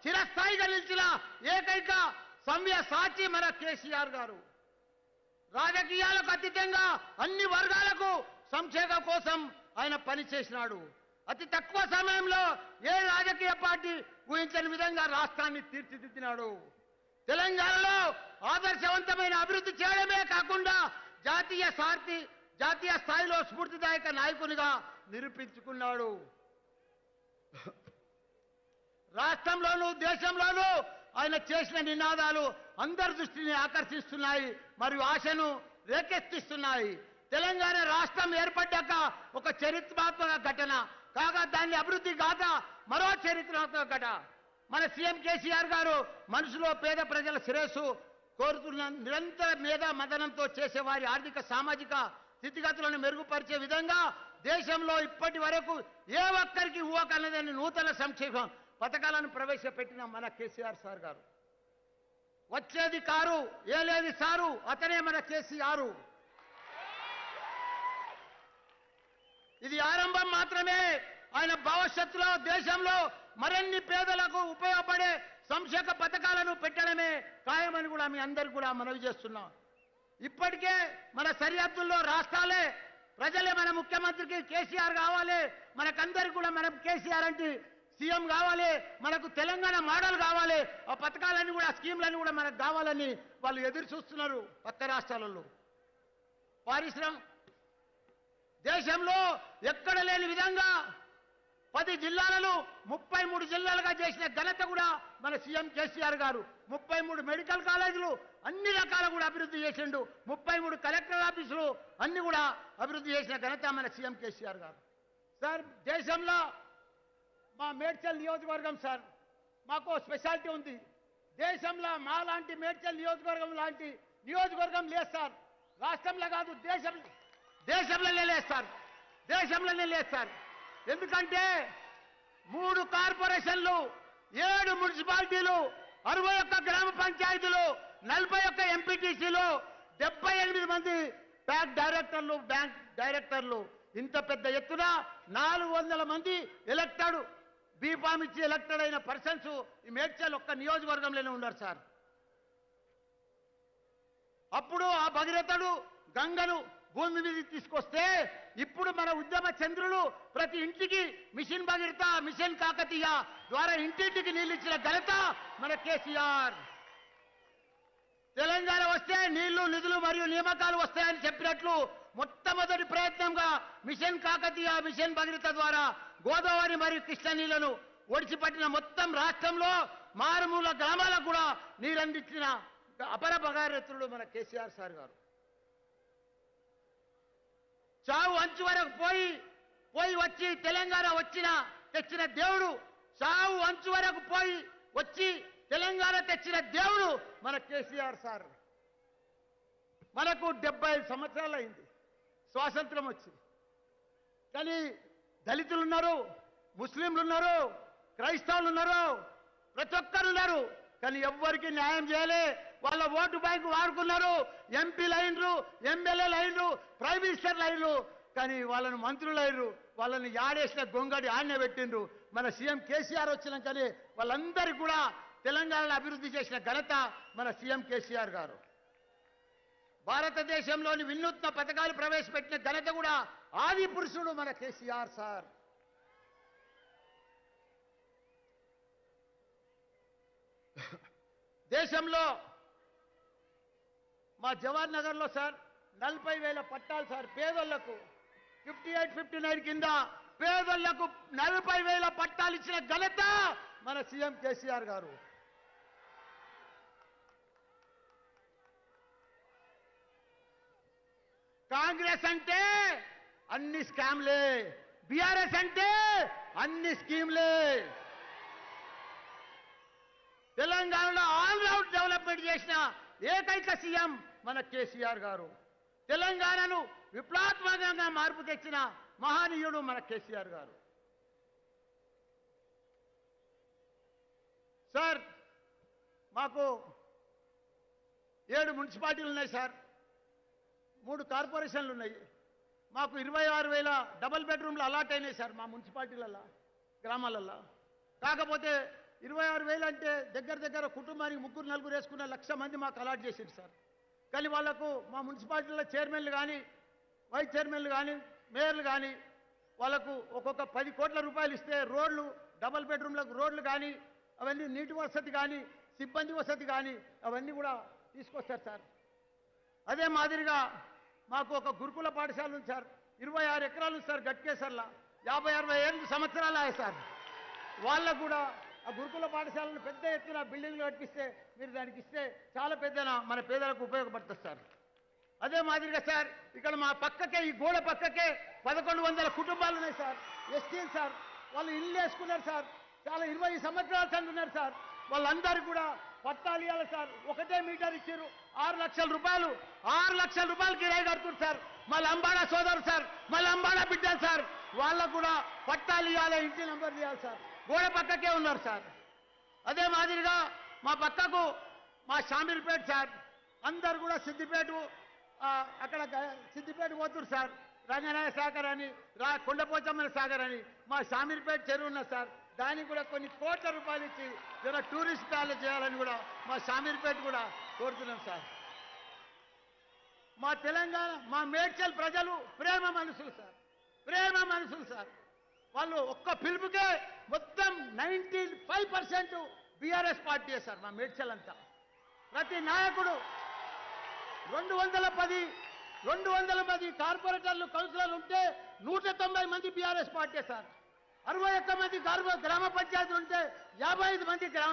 చిరస్థాయిగా నిలిచిన ఏకైక సమ్య సాచి మన కేసీఆర్ గారు. రాజకీయాలకు అతీతంగా అన్ని వర్గాలకు సంక్షేమం కోసం ఆయన పనిచేసినాడు. అతి తక్కువ సమయంలో ఏ రాజకీయ పార్టీ ఊహించని విధంగా రాష్ట్రాన్ని తీర్చిదిద్దినాడు. తెలంగాణలో ఆదర్శవంతమైన అభివృద్ధి చేయడమే కాకుండా జాతీయ స్థాయిలో స్ఫూర్తిదాయక నాయకునిగా నిరూపించుకున్నాడు. రాష్ట్రంలోనూ దేశంలోనూ ఆయన చేసిన నినాదాలు అందరి దృష్టిని ఆకర్షిస్తున్నాయి మరియు ఆశను రేకెత్తిస్తున్నాయి. తెలంగాణ రాష్ట్రం ఏర్పడ్డాక ఒక చరిత్రాత్మక ఘటన కాగా దాన్ని అభివృద్ధి కాక మరో చరిత్రాత్మక ఘటన. మన సీఎం కేసీఆర్ గారు మనసులో పేద ప్రజల శ్రేయస్సు కోరుతున్న నిరంతర మేధా మదనంతో చేసే వారి ఆర్థిక సామాజిక స్థితిగతులను మెరుగుపరిచే విధంగా దేశంలో ఇప్పటి వరకు ఏ ఒక్కరికి ఊహకన్నదని నూతన సంక్షేమ పథకాలను ప్రవేశపెట్టిన మన కేసీఆర్ సార్ గారు. వచ్చేది కారు ఏలేది సారు, అతనే మన కేసీఆర్. ఇది ఆరంభం మాత్రమే. ఆయన భవిష్యత్తులో దేశంలో మరిన్ని పేదలకు ఉపయోగపడే సంక్షేమ పథకాలను పెట్టడమే ఖాయమని కూడా మీ అందరికీ కూడా మనవి చేస్తున్నాం. ఇప్పటికే మన సరిహద్దుల్లో రాష్ట్రాలే ప్రజలే మన ముఖ్యమంత్రికి కేసీఆర్ కావాలి, మనకందరికి కూడా మనం కేసీఆర్ అంటే సీఎం కావాలి, మనకు తెలంగాణ మోడల్ కావాలి, ఆ పథకాలన్నీ కూడా స్కీమ్లన్నీ కూడా మనకు కావాలని వాళ్ళు ఎదురు చూస్తున్నారు. పక్క రాష్ట్రాలలో దేశంలో ఎక్కడ లేని విధంగా 10 జిల్లాలను 33 జిల్లాలుగా చేసిన ఘనత కూడా మన సీఎం కేసీఆర్ గారు. 33 మెడికల్ కాలేజీలు అన్ని రకాల కూడా అభివృద్ధి చేసిండు. 33 కలెక్టర్ ఆఫీసులు అన్ని కూడా అభివృద్ధి చేసిన ఘనత మన సీఎం కేసీఆర్ గారు. సార్ దేశంలో మా మేడ్చల్ నియోజకవర్గం సార్ మాకు స్పెషాలిటీ ఉంది. దేశంలో మా లాంటి మేడ్చల్ నియోజకవర్గం లాంటి నియోజకవర్గం లేదు సార్. రాష్ట్రంలో కాదు, దేశంలోనే లేదు సార్. ఎందుకంటే 3 కార్పొరేషన్లు, 7 మున్సిపాలిటీలు, 61 గ్రామ పంచాయతీలు, 41 ఎంపీటీసీలు, 78 మంది బ్యాంక్ డైరెక్టర్లు, ఇంత పెద్ద ఎత్తున 400 మంది ఎలక్టెడ్ బీఫామ్ ఇచ్చి ఎలక్టెడ్ అయిన పర్సన్స్ ఈ మేడ్చల్ ఒక్క నియోజకవర్గంలోనే ఉన్నారు సార్. అప్పుడు ఆ భగీరథుడు గంగను భూమి మీద తీసుకొస్తే ఇప్పుడు మన ఉద్యమ చంద్రులు ప్రతి ఇంటికి మిషన్ భగీరథ, మిషన్ కాకతీయ ద్వారా ఇంటింటికి నీళ్ళు ఇచ్చిన ఘనత మన కేసీఆర్. తెలంగాణ వస్తే నీళ్లు, నిధులు మరియు నియామకాలు వస్తాయని చెప్పినట్లు మొట్టమొదటి ప్రయత్నంగా మిషన్ కాకతీయ, మిషన్ భగీరథ ద్వారా గోదావరి మరియు కృష్ణ నీళ్లను ఒడిచిపట్టిన మొత్తం రాష్ట్రంలో మారుమూల గ్రామాలకు కూడా నీరందించిన అపర భగీరథుడు మన కేసీఆర్ సార్ గారు. చావు అంచు వరకు పోయి వచ్చి తెలంగాణ తెచ్చిన దేవుడు, చావు అంచు వరకు వచ్చి తెలంగాణ తెచ్చిన దేవుడు మన కేసీఆర్ సార్. మనకు 75 సంవత్సరాలు అయింది స్వాతంత్రం వచ్చి, కానీ దళితులు ఉన్నారు, ముస్లింలు ఉన్నారు, క్రైస్తవులు ఉన్నారు, ప్రతి ఒక్కరు ఉన్నారు, కానీ ఎవ్వరికి న్యాయం చేయలే. వాళ్ళ ఓటు బ్యాంకు వాడుకున్నారు. ఎంపీ లైన్లు, ఎమ్మెల్యే లైన్లు, ప్రైమ్ మినిస్టర్ లైన్లు, కానీ వాళ్ళని మంత్రులు అయినరు. వాళ్ళని యాడేసిన గొంగడి ఆడనే పెట్టిండ్రు. మన సీఎం కేసీఆర్ వచ్చినాకనే వాళ్ళందరికీ కూడా తెలంగాణలో అభివృద్ధి చేసిన ఘనత మన సీఎం కేసీఆర్ గారు. భారతదేశంలోని వినూత్న పథకాలు ప్రవేశపెట్టిన ఘనత కూడా ఆది పురుషుడు మన కేసీఆర్ సార్. దేశంలో మా జవహర్ నగర్లో సార్ 40,000 పట్టాలు సార్ పేదోళ్లకు 58-59 కింద పేదోళ్లకు 40,000 పట్టాలు ఇచ్చిన ఘనత మన సీఎం కేసీఆర్ గారు. కాంగ్రెస్ అంటే అన్ని స్కామ్లే, బీఆర్ఎస్ అంటే అన్ని స్కీమ్లే. తెలంగాణలో ఆల్రౌండ్ డెవలప్మెంట్ చేసిన ఏకైక సీఎం మన కేసీఆర్ గారు. తెలంగాణను విప్లవాత్మకంగా మార్పు తెచ్చిన మహనీయుడు మన కేసీఆర్ గారు. సార్ మాకు 7 మున్సిపాలిటీలు ఉన్నాయి సార్, 3 కార్పొరేషన్లు ఉన్నాయి. మాకు 26,000 డబుల్ బెడ్రూమ్లు అలాట్ అయినాయి సార్ మా మున్సిపాలిటీలలో, గ్రామాలలో. కాకపోతే 26,000 అంటే దగ్గర దగ్గర కుటుంబానికి ముగ్గురు నలుగురు వేసుకున్న 1,00,000 మంది మాకు అలాట్ చేసింది సార్. కానీ వాళ్లకు మా మున్సిపాలిటీలో చైర్మన్లు కానీ వైస్ చైర్మన్లు కానీ మేయర్లు కానీ వాళ్ళకు ఒక్కొక్క 10 కోట్ల రూపాయలు ఇస్తే రోడ్లు డబల్ బెడ్రూమ్లకు రోడ్లు కానీ అవన్నీ నీటి వసతి కానీ సిబ్బంది వసతి కానీ అవన్నీ కూడా తీసుకొస్తారు సార్. అదే మాదిరిగా మాకు ఒక గురుకుల పాఠశాల ఉంది సార్. 26 ఎకరాలు ఉంది సార్ గట్కేసర్లా. 50-60 సంవత్సరాలు అయ్యాయి సార్. వాళ్ళకు కూడా ఆ గురుకుల పాఠశాలను పెద్ద ఎత్తున బిల్డింగ్లు కట్టిస్తే మీరు దానికి ఇస్తే చాలా పెద్దన మన పేదలకు ఉపయోగపడుతుంది సార్. అదే మాదిరిగా సార్ ఇక్కడ మా పక్కకే ఈ గోడ పక్కకే 1,100 కుటుంబాలు ఉన్నాయి సార్. ఎస్టీలు సార్. వాళ్ళు ఇల్లు వేసుకున్నారు సార్. చాలా 20 సంవత్సరాల సంది ఉన్నారు సార్. వాళ్ళందరూ కూడా పట్టాలు ఇవ్వాలి సార్. ఒకటే మీటర్ ఇచ్చారు. 6 లక్షల రూపాయలు 6 లక్షల రూపాయలు కిరాయి కడుతున్నారు సార్. మా లంబాడా సోదరు సార్, మా లంబాడా బిడ్డలు సార్. వాళ్ళకు కూడా పట్టాలు ఇవ్వాలి, ఇంటి నంబర్ ఇవ్వాలి సార్. గోడ పక్కకే ఉన్నారు సార్. అదే మాదిరిగా మా పక్కకు మా షామీర్పేట సార్. అందరు కూడా సిద్దిపేట అక్కడ సిద్దిపేట పోతున్నారు సార్. రంగనాయ సాగర్ అని కొండపోచమ్మల సాగర్ అని మా షామీర్పేట చెరువు ఉన్నది సార్. దానికి కూడా కొన్ని కోట్ల రూపాయలు ఇచ్చి జర టూరిస్ట్ కాలేజ్ చేయాలని కూడా మా షామీర్పేట కూడా కోరుతున్నాం సార్. మా తెలంగాణ మా మేడ్చల్ ప్రజలు ప్రేమ మనుషులు సార్. ప్రేమ మనుషులు సార్. వాళ్ళు ఒక్క పిలుపుకే మొత్తం 95% బీఆర్ఎస్ పార్టీయే సార్. మా మేడ్చల్ అంతా ప్రతి నాయకుడు 210 కార్పొరేటర్లు కౌన్సిలర్లు ఉంటే 190 మంది బీఆర్ఎస్ పార్టీ సార్. 61 మంది గ్రామ పంచాయతీలు ఉంటే 55 మంది గ్రామ